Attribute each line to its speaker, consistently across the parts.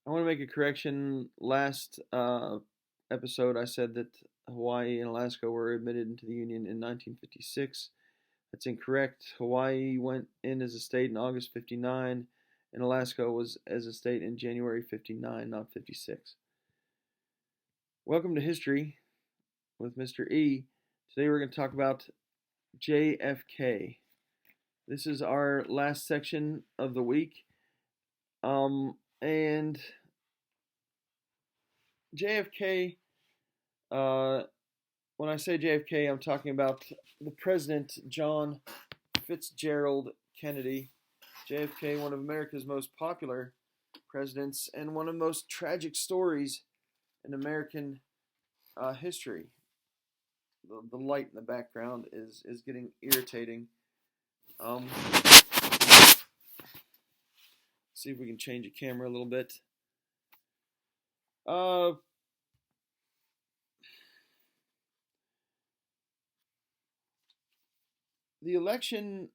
Speaker 1: I want to make a correction. Last episode, I said that Hawaii and Alaska were admitted into the Union in 1956. That's incorrect. Hawaii went in as a state in August 59, and Alaska was as a state in January 59, not 56. Welcome to History with Mr. E. Today we're going to talk about JFK. This is our last section of the week. And JFK, when I say JFK, I'm talking about the President John Fitzgerald Kennedy. JFK, one of America's most popular presidents and one of the most tragic stories in American history. The light in the background is getting irritating. See if we can change the camera a little bit. The election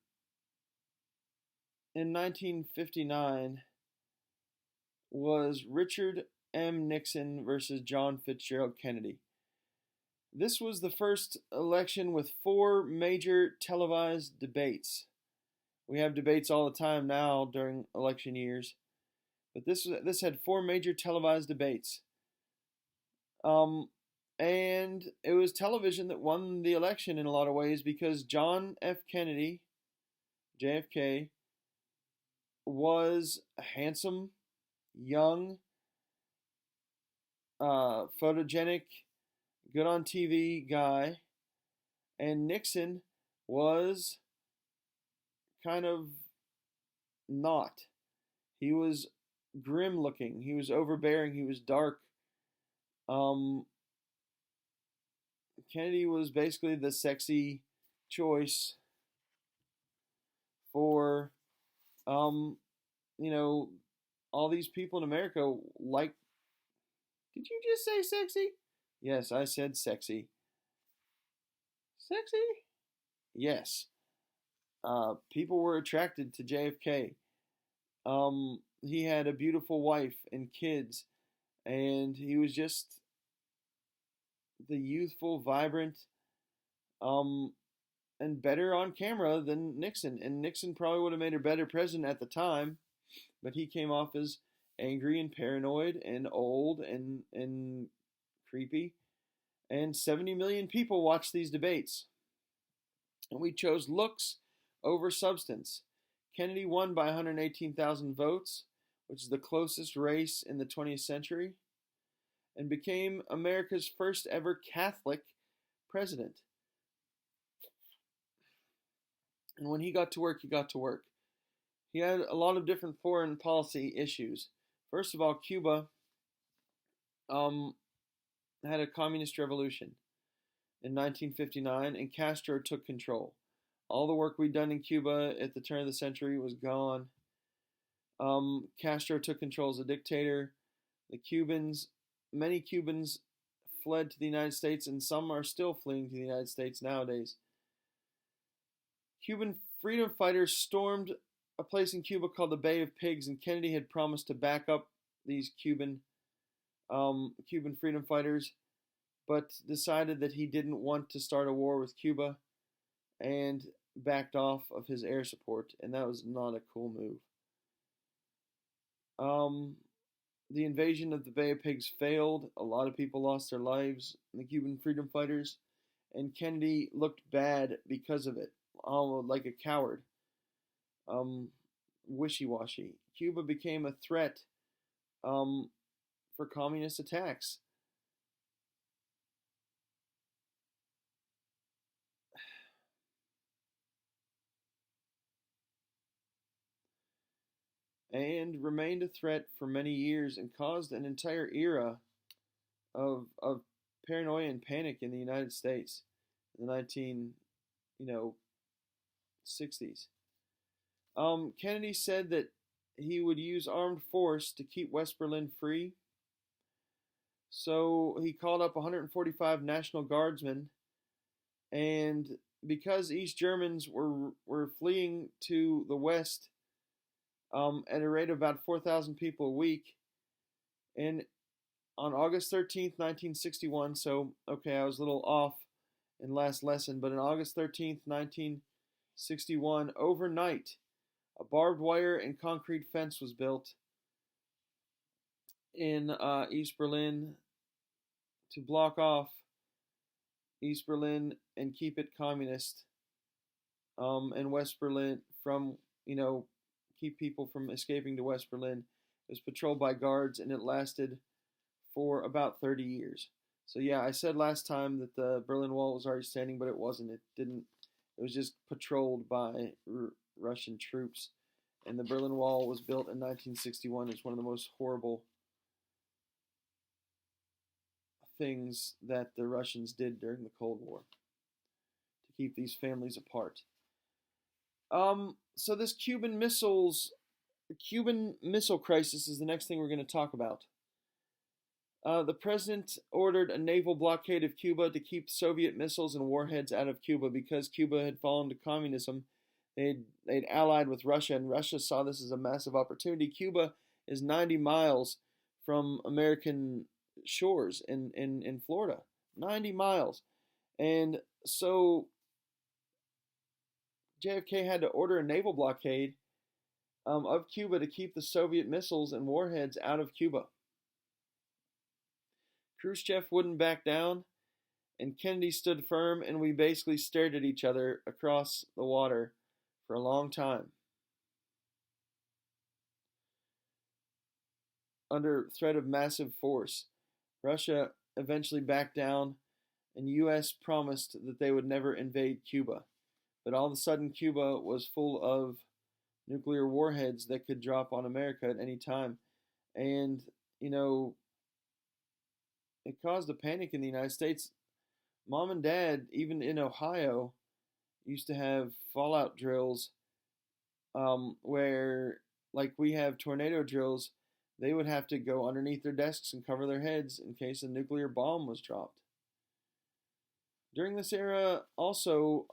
Speaker 1: in 1959 was Richard M. Nixon versus John Fitzgerald Kennedy. This was the first election with 4 major televised debates. We have debates all the time now during election years, but this had 4 major televised debates. And it was television that won the election in a lot of ways because John F. Kennedy, JFK, was a handsome, young, photogenic, good on TV guy, and Nixon was kind of not. He was grim looking, he was overbearing, he was dark. Kennedy was basically the sexy choice for, all these people in America like. Did you just say sexy? Yes, I said sexy. Sexy? Yes. People were attracted to JFK. He had a beautiful wife and kids, and he was just the youthful, vibrant, and better on camera than Nixon. And Nixon probably would have made a better president at the time, but he came off as angry and paranoid and old and creepy. And 70 million people watched these debates. And we chose looks over substance. Kennedy won by 118,000 votes, which is the closest race in the 20th century, and became America's first ever Catholic president. And when he got to work, he got to work. He had a lot of different foreign policy issues. First of all, Cuba had a communist revolution in 1959, and Castro took control. All the work we'd done in Cuba at the turn of the century was gone. Castro took control as a dictator. Many Cubans fled to the United States, and some are still fleeing to the United States nowadays. Cuban freedom fighters stormed a place in Cuba called the Bay of Pigs, and Kennedy had promised to back up these Cuban freedom fighters, but decided that he didn't want to start a war with Cuba and backed off of his air support, and that was not a cool move. The invasion of the Bay of Pigs failed. A lot of people lost their lives, the Cuban freedom fighters, and Kennedy looked bad because of it, like a coward. Wishy-washy. Cuba became a threat for communist attacks. And remained a threat for many years and caused an entire era of paranoia and panic in the United States in the 1960s. Kennedy said that he would use armed force to keep West Berlin free. So he called up 145 National Guardsmen, and because East Germans were fleeing to the West at a rate of about 4,000 people a week, And on August 13th, 1961, so okay, I was a little off in last lesson, but on August 13th, 1961, overnight, a barbed wire and concrete fence was built in East Berlin to block off East Berlin and keep it communist, and West Berlin from, keep people from escaping to West Berlin. It was patrolled by guards, and it lasted for about 30 years. So yeah, I said last time that the Berlin Wall was already standing, but it wasn't. It didn't. It was just patrolled by Russian troops, and the Berlin Wall was built in 1961. It's one of the most horrible things that the Russians did during the Cold War to keep these families apart. So this Cuban Missile Crisis is the next thing we're going to talk about. The president ordered a naval blockade of Cuba to keep Soviet missiles and warheads out of Cuba because Cuba had fallen to communism. They'd allied with Russia, and Russia saw this as a massive opportunity. Cuba is 90 miles from American shores in Florida. 90 miles. And so JFK had to order a naval blockade of Cuba to keep the Soviet missiles and warheads out of Cuba. Khrushchev wouldn't back down, and Kennedy stood firm, and we basically stared at each other across the water for a long time, under threat of massive force. Russia eventually backed down, and the U.S. promised that they would never invade Cuba. But all of a sudden, Cuba was full of nuclear warheads that could drop on America at any time. And, it caused a panic in the United States. Mom and Dad, even in Ohio, used to have fallout drills where, like we have tornado drills, they would have to go underneath their desks and cover their heads in case a nuclear bomb was dropped. During this era, also,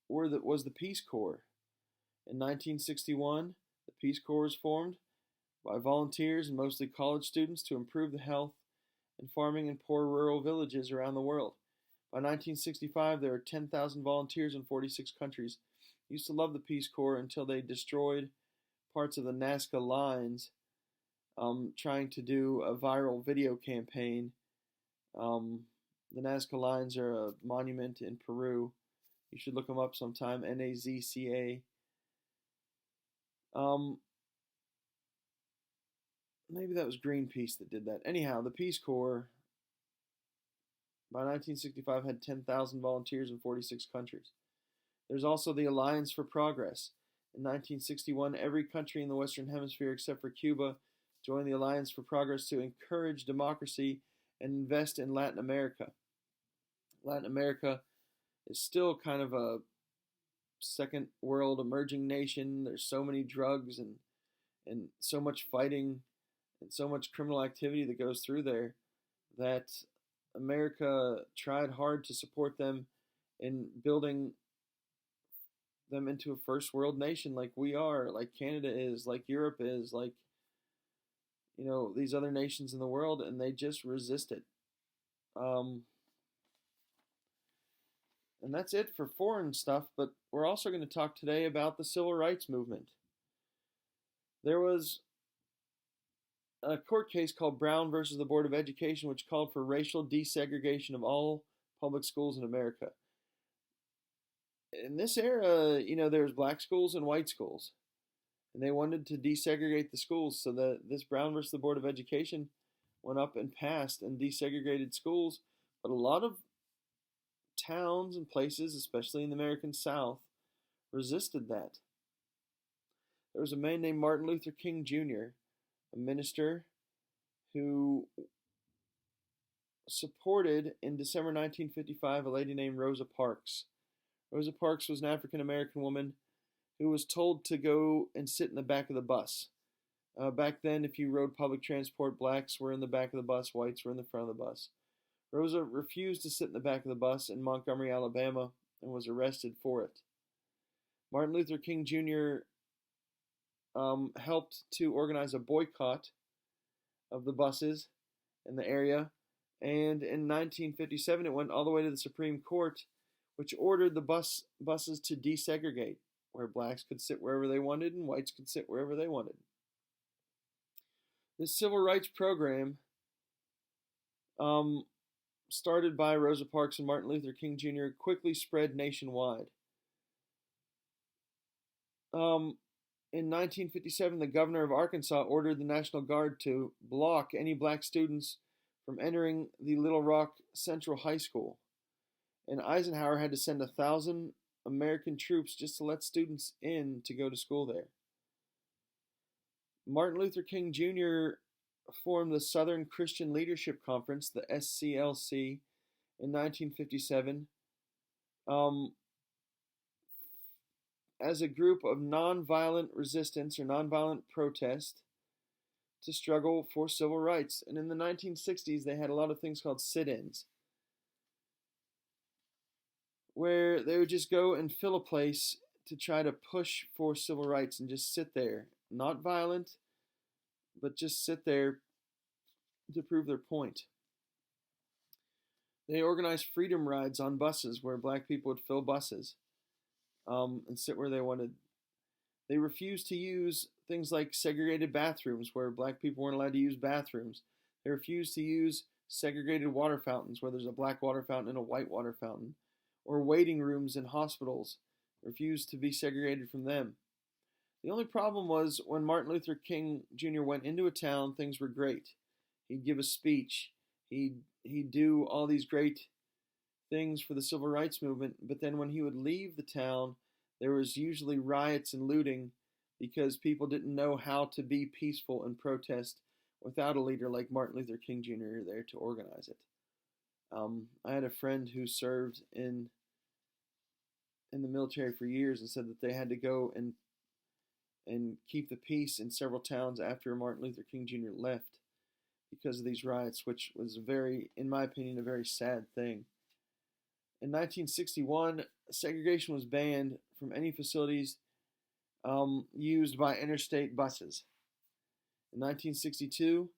Speaker 1: was the Peace Corps. In 1961, the Peace Corps was formed by volunteers and mostly college students to improve the health and farming in poor rural villages around the world. By 1965, there were 10,000 volunteers in 46 countries. I used to love the Peace Corps until they destroyed parts of the Nazca lines, trying to do a viral video campaign. The Nazca lines are a monument in Peru. You should look them up sometime. Nazca. Maybe that was Greenpeace that did that. Anyhow, the Peace Corps, by 1965, had 10,000 volunteers in 46 countries. There's also the Alliance for Progress. In 1961, every country in the Western Hemisphere except for Cuba joined the Alliance for Progress to encourage democracy and invest in Latin America. Latin America is still kind of a second world emerging nation. There's so many drugs and so much fighting and so much criminal activity that goes through there that America tried hard to support them in building them into a first world nation like we are, like Canada is, like Europe is, like, these other nations in the world, and they just resisted. And that's it for foreign stuff, but we're also going to talk today about the Civil Rights Movement. There was a court case called Brown versus the Board of Education, which called for racial desegregation of all public schools in America. In this era, there was black schools and white schools, and they wanted to desegregate the schools, so that this Brown versus the Board of Education went up and passed and desegregated schools. But a lot of towns and places, especially in the American South, resisted that. There was a man named Martin Luther King Jr., a minister who supported, in December 1955, a lady named Rosa Parks. Rosa Parks was an African American woman who was told to go and sit in the back of the bus. Back then, if you rode public transport, blacks were in the back of the bus, whites were in the front of the bus. Rosa refused to sit in the back of the bus in Montgomery, Alabama, and was arrested for it. Martin Luther King Jr. Helped to organize a boycott of the buses in the area. And in 1957, it went all the way to the Supreme Court, which ordered the buses to desegregate, where blacks could sit wherever they wanted and whites could sit wherever they wanted. This civil rights program, started by Rosa Parks and Martin Luther King Jr., quickly spread nationwide. In 1957, the governor of Arkansas ordered the National Guard to block any black students from entering the Little Rock Central High School. And Eisenhower had to send 1,000 American troops just to let students in to go to school there. Martin Luther King Jr. formed the Southern Christian Leadership Conference, the SCLC, in 1957, as a group of nonviolent resistance or nonviolent protest to struggle for civil rights. And in the 1960s, they had a lot of things called sit-ins, where they would just go and fill a place to try to push for civil rights and just sit there. Not violent, but just sit there to prove their point. They organized freedom rides on buses where black people would fill buses and sit where they wanted. They refused to use things like segregated bathrooms where black people weren't allowed to use bathrooms. They refused to use segregated water fountains where there's a black water fountain and a white water fountain, or waiting rooms in hospitals. Refused to be segregated from them. The only problem was when Martin Luther King Jr. went into a town, things were great. He'd give a speech. He'd do all these great things for the civil rights movement, but then when he would leave the town, there was usually riots and looting because people didn't know how to be peaceful and protest without a leader like Martin Luther King Jr. there to organize it. I had a friend who served in the military for years and said that they had to go and keep the peace in several towns after Martin Luther King Jr. left because of these riots, which was in my opinion, a very sad thing. In 1961, segregation was banned from any facilities used by interstate buses. In 1962,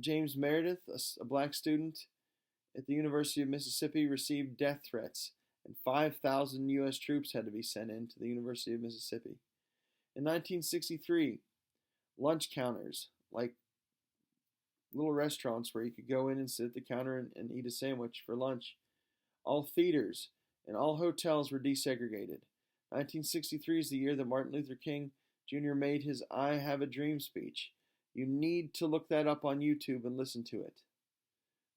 Speaker 1: James Meredith, a black student at the University of Mississippi, received death threats, and 5,000 U.S. troops had to be sent into the University of Mississippi. In 1963, lunch counters, like little restaurants where you could go in and sit at the counter and eat a sandwich for lunch. All theaters and all hotels were desegregated. 1963 is the year that Martin Luther King Jr. made his I Have a Dream speech. You need to look that up on YouTube and listen to it.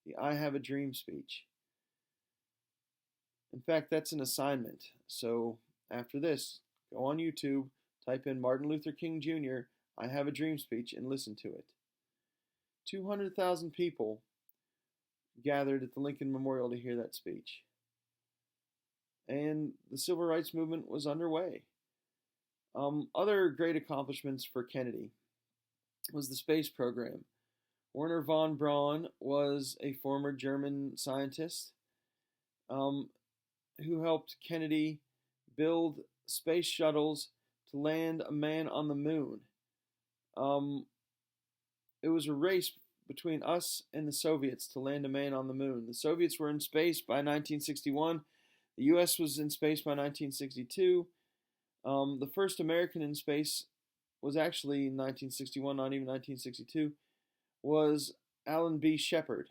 Speaker 1: The I Have a Dream speech. In fact, that's an assignment. So after this, go on YouTube, type in Martin Luther King Jr. I Have a Dream speech and listen to it. 200,000 people gathered at the Lincoln Memorial to hear that speech. And the civil rights movement was underway. Other great accomplishments for Kennedy was the space program. Werner von Braun was a former German scientist who helped Kennedy build space shuttles to land a man on the moon. It was a race between us and the Soviets to land a man on the moon. The Soviets were in space by 1961. The U.S. was in space by 1962. The first American in space was actually in 1961, not even 1962, was Alan B. Shepard.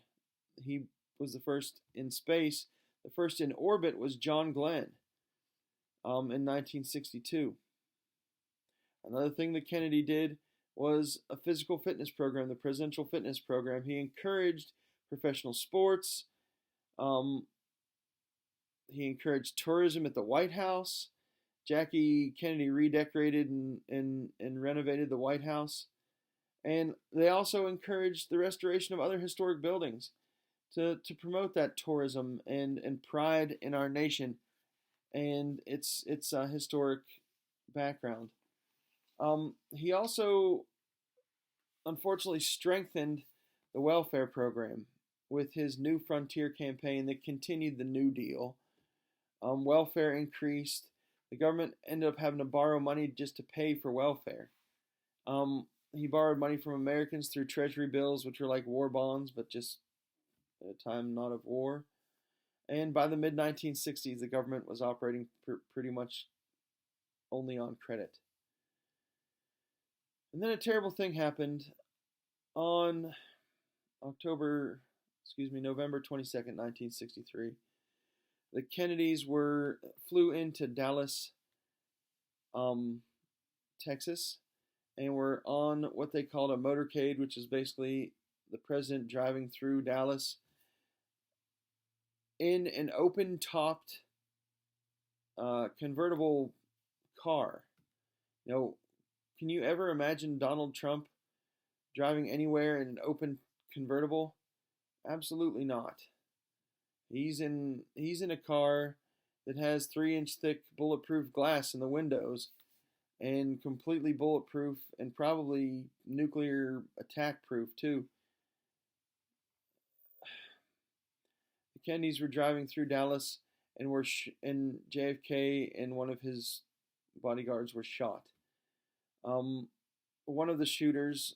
Speaker 1: He was the first in space. The first in orbit was John Glenn in 1962. Another thing that Kennedy did was a physical fitness program, the Presidential Fitness Program. He encouraged professional sports. He encouraged tourism at the White House. Jackie Kennedy redecorated and renovated the White House. And they also encouraged the restoration of other historic buildings to promote that tourism and pride in our nation and its historic background. He also, unfortunately, strengthened the welfare program with his New Frontier campaign that continued the New Deal. Welfare increased. The government ended up having to borrow money just to pay for welfare. He borrowed money from Americans through treasury bills, which were like war bonds, but just at a time not of war. And by the mid 1960s, the government was operating pretty much only on credit. And then a terrible thing happened on November 22nd, 1963. The Kennedys flew into Dallas, Texas, and were on what they called a motorcade, which is basically the president driving through Dallas in an open-topped convertible car. You know, can you ever imagine Donald Trump driving anywhere in an open convertible? Absolutely not. He's in a car that has 3-inch thick bulletproof glass in the windows and completely bulletproof and probably nuclear attack proof too. The Kennedys were driving through Dallas and and JFK and one of his bodyguards were shot. One of the shooters,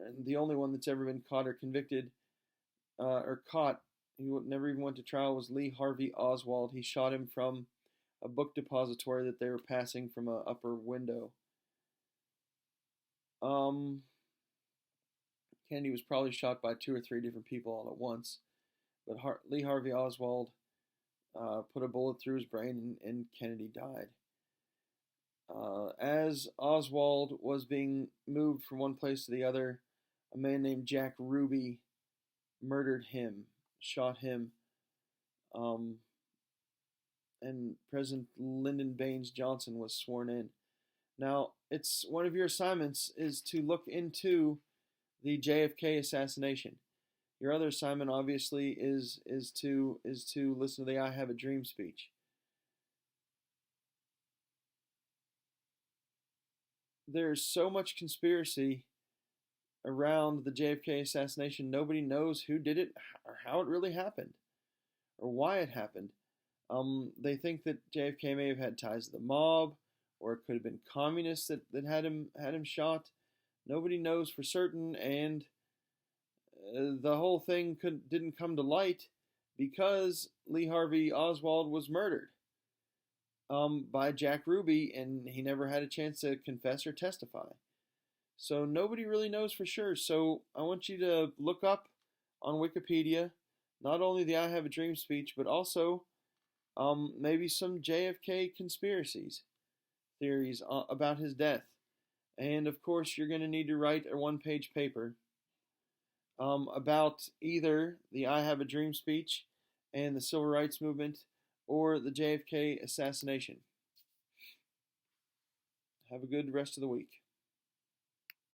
Speaker 1: and the only one that's ever been caught or convicted, he never even went to trial, was Lee Harvey Oswald. He shot him from a book depository that they were passing from an upper window. Kennedy was probably shot by 2 or 3 different people all at once, but Lee Harvey Oswald put a bullet through his brain, and Kennedy died. As Oswald was being moved from one place to the other, a man named Jack Ruby murdered him, shot him, and President Lyndon Baines Johnson was sworn in. Now, it's one of your assignments is to look into the JFK assassination. Your other assignment, obviously, is to listen to the "I Have a Dream" speech. There's so much conspiracy around the JFK assassination. Nobody knows who did it or how it really happened or why it happened. They think that JFK may have had ties to the mob, or it could have been communists that had him shot. Nobody knows for certain, and the whole thing didn't come to light because Lee Harvey Oswald was murdered by Jack Ruby, and he never had a chance to confess or testify. So nobody really knows for sure. So I want you to look up on Wikipedia not only the "I Have a Dream" speech, but also maybe some JFK conspiracies, theories about his death. And of course, you're going to need to write a 1-page paper about either the "I Have a Dream" speech and the Civil Rights Movement or the JFK assassination. Have a good rest of the week.